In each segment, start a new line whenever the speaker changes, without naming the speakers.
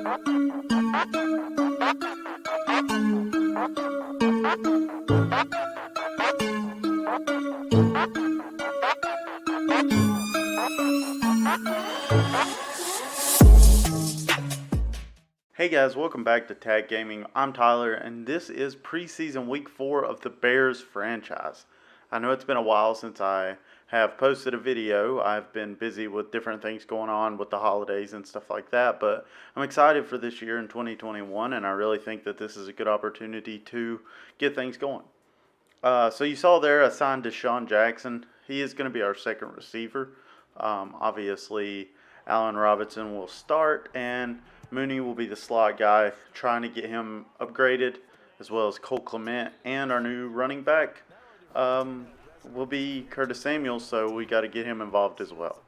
Hey guys, welcome back to T.A.G Gaming. I'm Tyler, and this is preseason week 4 of the Bears franchise. I know it's been a while since I have posted a video. I've been busy with different things going on with the holidays and stuff like that, but I'm excited for this year in 2021, and I really think that this is a good opportunity to get things going. So you saw there, I signed Deshaun Jackson. He is going to be our second receiver. Obviously, Allen Robinson will start, and Mooney will be the slot guy, trying to get him upgraded, as well as Cole Clement, and our new running back will be Curtis Samuel, so we got to get him involved as well.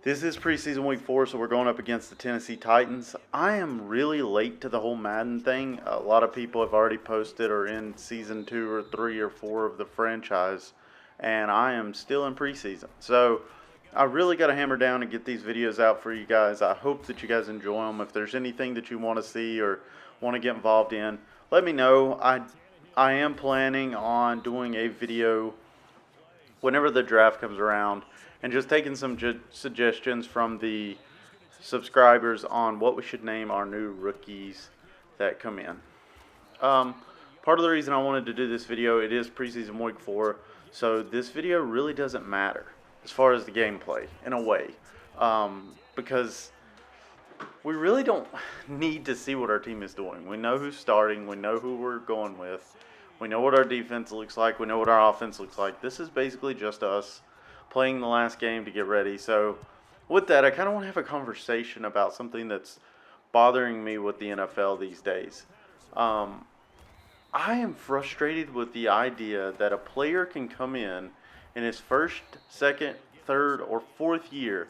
This is preseason week 4, so we're going up against the Tennessee Titans. I am really late to the whole Madden thing. A lot of people have already posted or in season 2 or 3 or 4 of the franchise, and I am still in preseason. So I really got to hammer down and get these videos out for you guys. I hope that you guys enjoy them. If there's anything that you want to see or want to get involved in, let me know. I am planning on doing a video whenever the draft comes around, and just taking some suggestions from the subscribers on what we should name our new rookies that come in. Part of the reason I wanted to do this video, it is preseason week 4, so this video really doesn't matter as far as the gameplay, in a way, because we really don't need to see what our team is doing. We know who's starting, we know who we're going with, we know what our defense looks like, we know what our offense looks like. This is basically just us playing the last game to get ready. So with that, I kind of want to have a conversation about something that's bothering me with the NFL these days. I am frustrated with the idea that a player can come in his first, second, third, or fourth year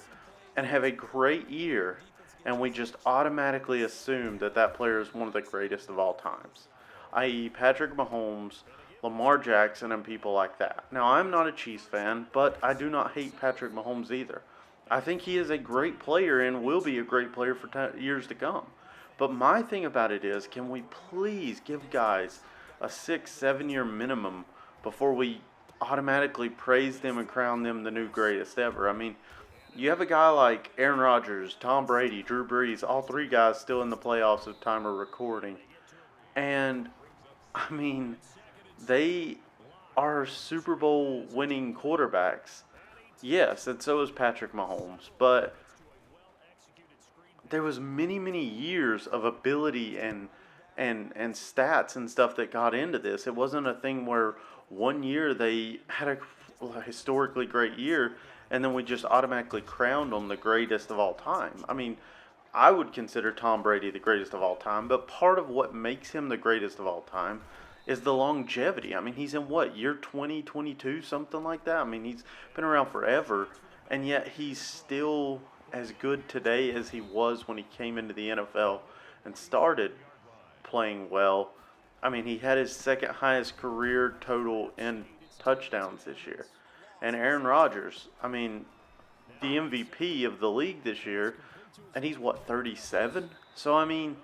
and have a great year, and we just automatically assume that that player is one of the greatest of all times, i.e. Patrick Mahomes, Lamar Jackson, and people like that. Now, I'm not a Chiefs fan, but I do not hate Patrick Mahomes either. I think he is a great player and will be a great player for years to come. But my thing about it is, can we please give guys a 6-7 year minimum before we automatically praise them and crown them the new greatest ever? I mean, you have a guy like Aaron Rodgers, Tom Brady, Drew Brees, all 3 guys still in the playoffs at the time of recording. And, I mean, they are Super Bowl winning quarterbacks. Yes, and so is Patrick Mahomes. But there was many years of ability and stats and stuff that got into this. It wasn't a thing where one year they had a historically great year and then we just automatically crowned them the greatest of all time. I mean, I would consider Tom Brady the greatest of all time, but part of what makes him the greatest of all time is the longevity. I mean, he's in what, year 20, 22, something like that? I mean, he's been around forever, and yet he's still as good today as he was when he came into the NFL and started playing well. I mean, he had his second highest career total in touchdowns this year. And Aaron Rodgers, I mean, the MVP of the league this year, and he's what, 37? So, I mean,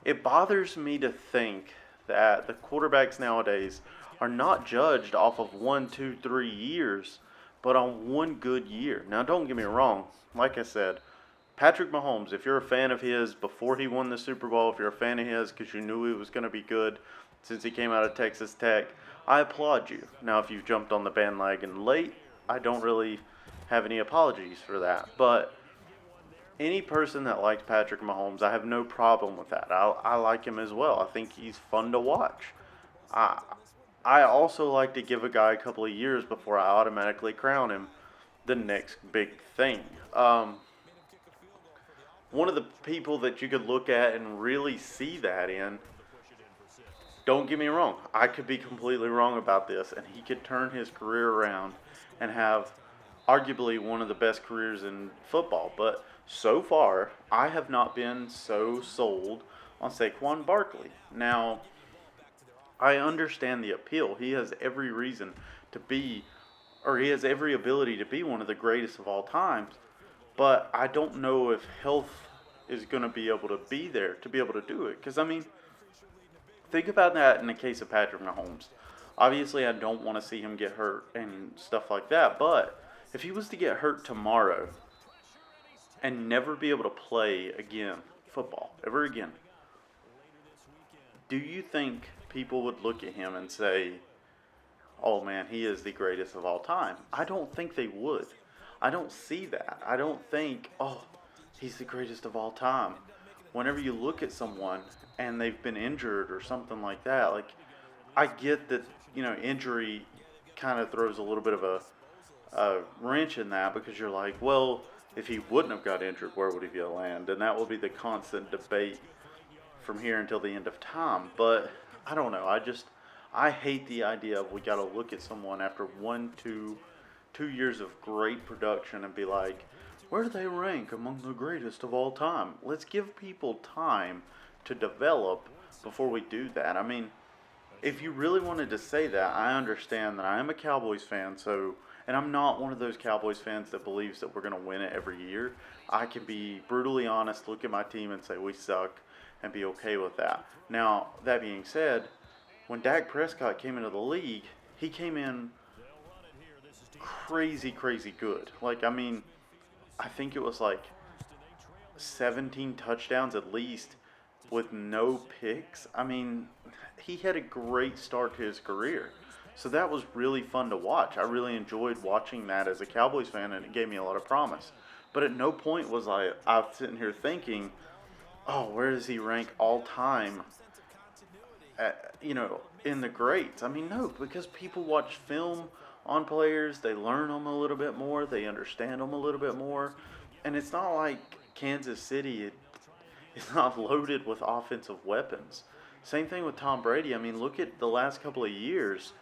it bothers me to think that the quarterbacks nowadays are not judged off of 1, 2, 3 years, but on one good year. Now, don't get me wrong. Like I said, Patrick Mahomes, if you're a fan of his before he won the Super Bowl, if you're a fan of his because you knew he was going to be good since he came out of Texas Tech, I applaud you. Now, if you've jumped on the bandwagon late, I don't really have any apologies for that. But any person that likes Patrick Mahomes, I have no problem with that. I like him as well. I think he's fun to watch. I also like to give a guy a couple of years before I automatically crown him the next big thing. One of the people that you could look at and really see that in, don't get me wrong, I could be completely wrong about this, and he could turn his career around and have arguably one of the best careers in football. But so far, I have not been so sold on Saquon Barkley. Now, I understand the appeal. He has every reason to be, or he has every ability to be one of the greatest of all times. But I don't know if health is going to be able to be there to be able to do it. Because, I mean, think about that in the case of Patrick Mahomes. Obviously, I don't want to see him get hurt and stuff like that, but if he was to get hurt tomorrow and never be able to play again, football, ever again, do you think people would look at him and say, oh man, he is the greatest of all time? I don't think they would. I don't see that. I don't think, oh, he's the greatest of all time. Whenever you look at someone and they've been injured or something like that, like, I get that, injury kind of throws a little bit of a wrench in that, because you're like, well, if he wouldn't have got injured, where would he land? And that will be the constant debate from here until the end of time. But I don't know. I hate the idea of we got to look at someone after 2 years of great production and be like, where do they rank among the greatest of all time? Let's give people time to develop before we do that. I mean, if you really wanted to say that, I understand that I am a Cowboys fan, and I'm not one of those Cowboys fans that believes that we're going to win it every year. I can be brutally honest, look at my team and say we suck, and be okay with that. Now, that being said, when Dak Prescott came into the league, he came in crazy, crazy good. Like, I mean, I think it was like 17 touchdowns at least with no picks. I mean, he had a great start to his career. So that was really fun to watch. I really enjoyed watching that as a Cowboys fan, and it gave me a lot of promise. But at no point was I sitting here thinking, oh, where does he rank all time in the greats? I mean, no, because people watch film on players, they learn them a little bit more, they understand them a little bit more. And it's not like Kansas City is not loaded with offensive weapons. Same thing with Tom Brady. I mean, look at the last couple of years.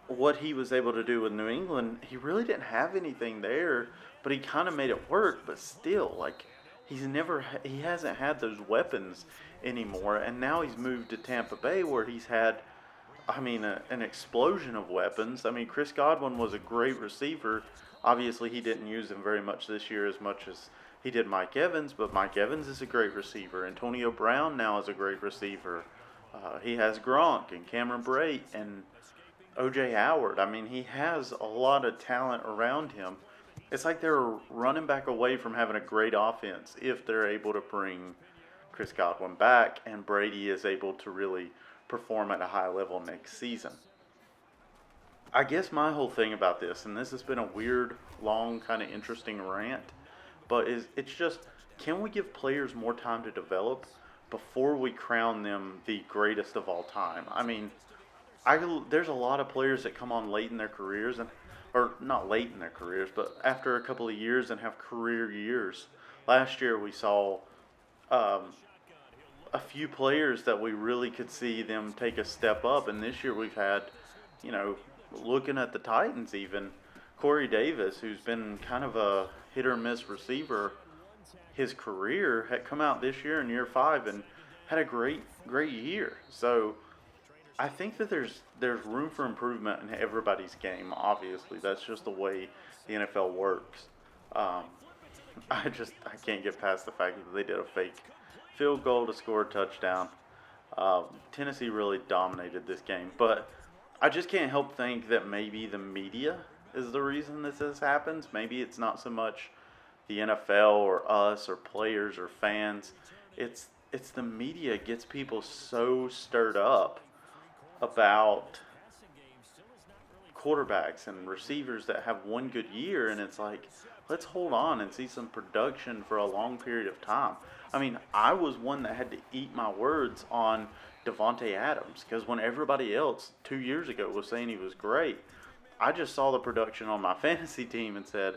What he was able to do with New England, he really didn't have anything there, but he kind of made it work. But still, like, he hasn't had those weapons anymore, and now he's moved to Tampa Bay, where he's had, I mean, an explosion of weapons. I mean, Chris Godwin was a great receiver. Obviously, he didn't use him very much this year as much as he did Mike Evans, but Mike Evans is a great receiver. Antonio Brown now is a great receiver. He has Gronk and Cameron Brate and O.J. Howard. I mean, he has a lot of talent around him. It's like they're running back away from having a great offense if they're able to bring Chris Godwin back and Brady is able to really perform at a high level next season. I guess my whole thing about this, and this has been a weird, long, kind of interesting rant, but it's just, can we give players more time to develop before we crown them the greatest of all time? I mean, there's a lot of players that come on late in their careers, or not late in their careers, but after a couple of years and have career years. Last year we saw a few players that we really could see them take a step up, and this year we've had, looking at the Titans even, Corey Davis, who's been kind of a hit or miss receiver his career, had come out this year in year 5 and had a great year. So I think that there's room for improvement in everybody's game. Obviously, that's just the way the NFL works. I can't get past the fact that they did a fake field goal to score a touchdown. Tennessee really dominated this game, but I just can't help think that maybe the media is the reason that this happens. Maybe it's not so much the NFL or us or players or fans. It's the media gets people so stirred up about quarterbacks and receivers that have one good year, and it's like, let's hold on and see some production for a long period of time. I mean, I was one that had to eat my words on Davante Adams, because when everybody else 2 years ago was saying he was great, I just saw the production on my fantasy team and said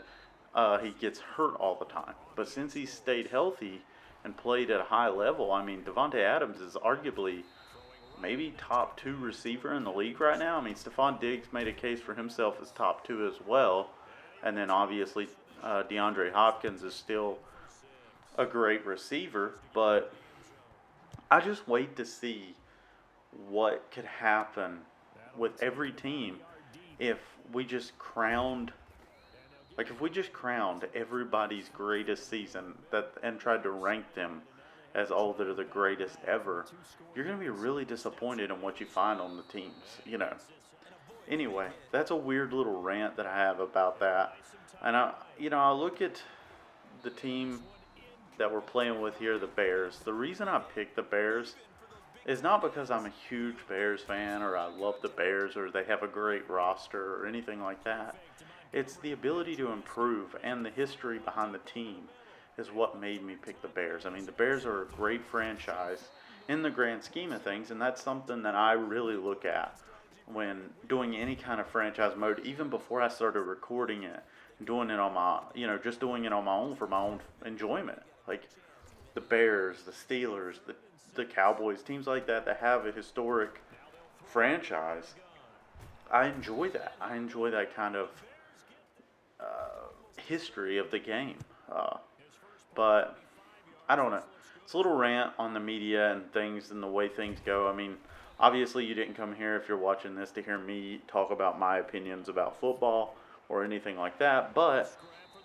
he gets hurt all the time. But since he stayed healthy and played at a high level, I mean, Davante Adams is arguably maybe top 2 receiver in the league right now. I mean, Stephon Diggs made a case for himself as top 2 as well. And then obviously DeAndre Hopkins is still a great receiver. But I just wait to see what could happen with every team if we just crowned Like if we just crowned everybody's greatest season and tried to rank them as oh they're the greatest ever, you're gonna be really disappointed in what you find on the teams. Anyway, that's a weird little rant that I have about that. And I look at the team that we're playing with here, the Bears. The reason I picked the Bears is not because I'm a huge Bears fan or I love the Bears or they have a great roster or anything like that. It's the ability to improve and the history behind the team is what made me pick the Bears. I mean, the Bears are a great franchise in the grand scheme of things, and that's something that I really look at when doing any kind of franchise mode, even before I started recording it, doing it on my, just doing it on my own for my own enjoyment. Like the Bears, the Steelers, the Cowboys, teams like that that have a historic franchise. I enjoy that. I enjoy that kind of history of the game. But I don't know. It's a little rant on the media and things and the way things go. I mean, obviously you didn't come here if you're watching this to hear me talk about my opinions about football or anything like that. But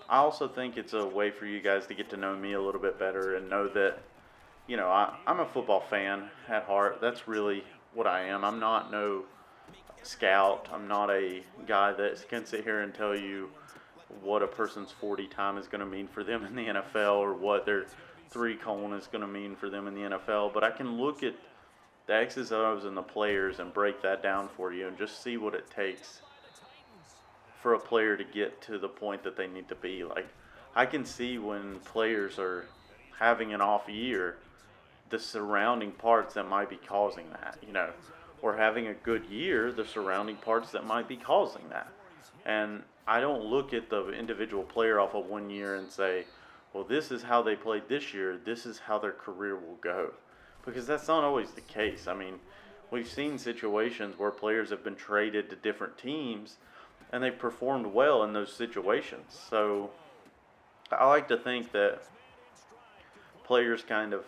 I also think it's a way for you guys to get to know me a little bit better and know that, I'm a football fan at heart. That's really what I am. I'm not no scout. I'm not a guy that can sit here and tell you what a person's 40 time is going to mean for them in the NFL or what their 3 colon is going to mean for them in the NFL. But I can look at the X's, O's, and the players and break that down for you and just see what it takes for a player to get to the point that they need to be. Like, I can see when players are having an off year, the surrounding parts that might be causing that, or having a good year, the surrounding parts that might be causing that. And I don't look at the individual player off of 1 year and say, well, this is how they played this year, this is how their career will go. Because that's not always the case. I mean, we've seen situations where players have been traded to different teams and they've performed well in those situations. So I like to think that players kind of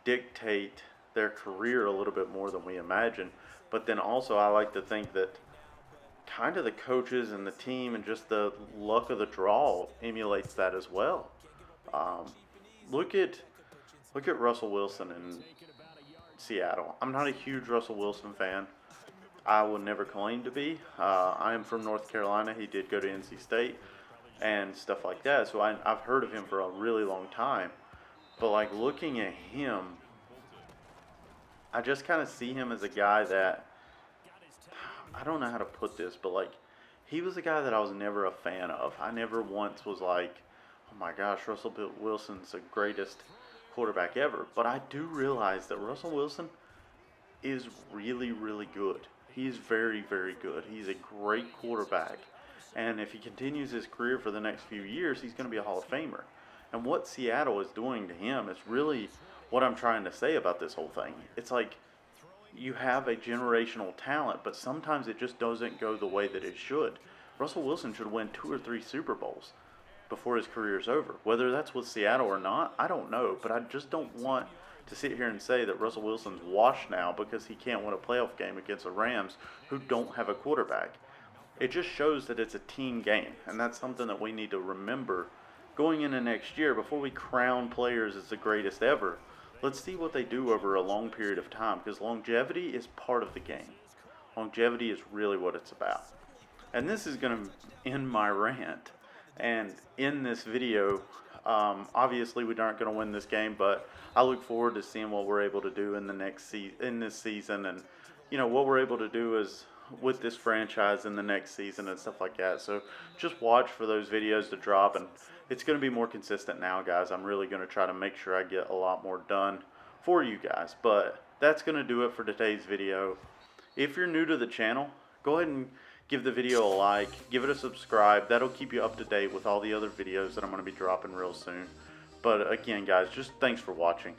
dictate their career a little bit more than we imagine. But then also I like to think that kind of the coaches and the team and just the luck of the draw emulates that as well. Um, look at Russell Wilson in Seattle. I'm not a huge Russell Wilson fan. I would never claim to be. I am from North Carolina. He did go to NC State and stuff like that. So I've heard of him for a really long time. But like looking at him, I just kind of see him as a guy that, I don't know how to put this, but like he was a guy that I was never a fan of. I never once was like, oh my gosh, Russell Wilson's the greatest quarterback ever. But I do realize that Russell Wilson is really, really good. He's very, very good. He's a great quarterback. And if he continues his career for the next few years, he's going to be a Hall of Famer. And what Seattle is doing to him is really what I'm trying to say about this whole thing. It's like you have a generational talent, but sometimes it just doesn't go the way that it should. Russell Wilson should win 2 or 3 Super Bowls before his career is over. Whether that's with Seattle or not, I don't know. But I just don't want to sit here and say that Russell Wilson's washed now because he can't win a playoff game against the Rams who don't have a quarterback. It just shows that it's a team game, and that's something that we need to remember going into next year before we crown players as the greatest ever. Let's see what they do over a long period of time, because longevity is part of the game. Longevity is really what it's about. And this is going to end my rant. And in this video, obviously we aren't going to win this game, but I look forward to seeing what we're able to do in this season, and what we're able to do is with this franchise in the next season and stuff like that. So just watch for those videos to drop, and it's going to be more consistent now, guys. I'm really going to try to make sure I get a lot more done for you guys. But that's going to do it for today's video. If you're new to the channel, go ahead and give the video a like, give it a subscribe. That'll keep you up to date with all the other videos that I'm going to be dropping real soon. But again, guys, just thanks for watching.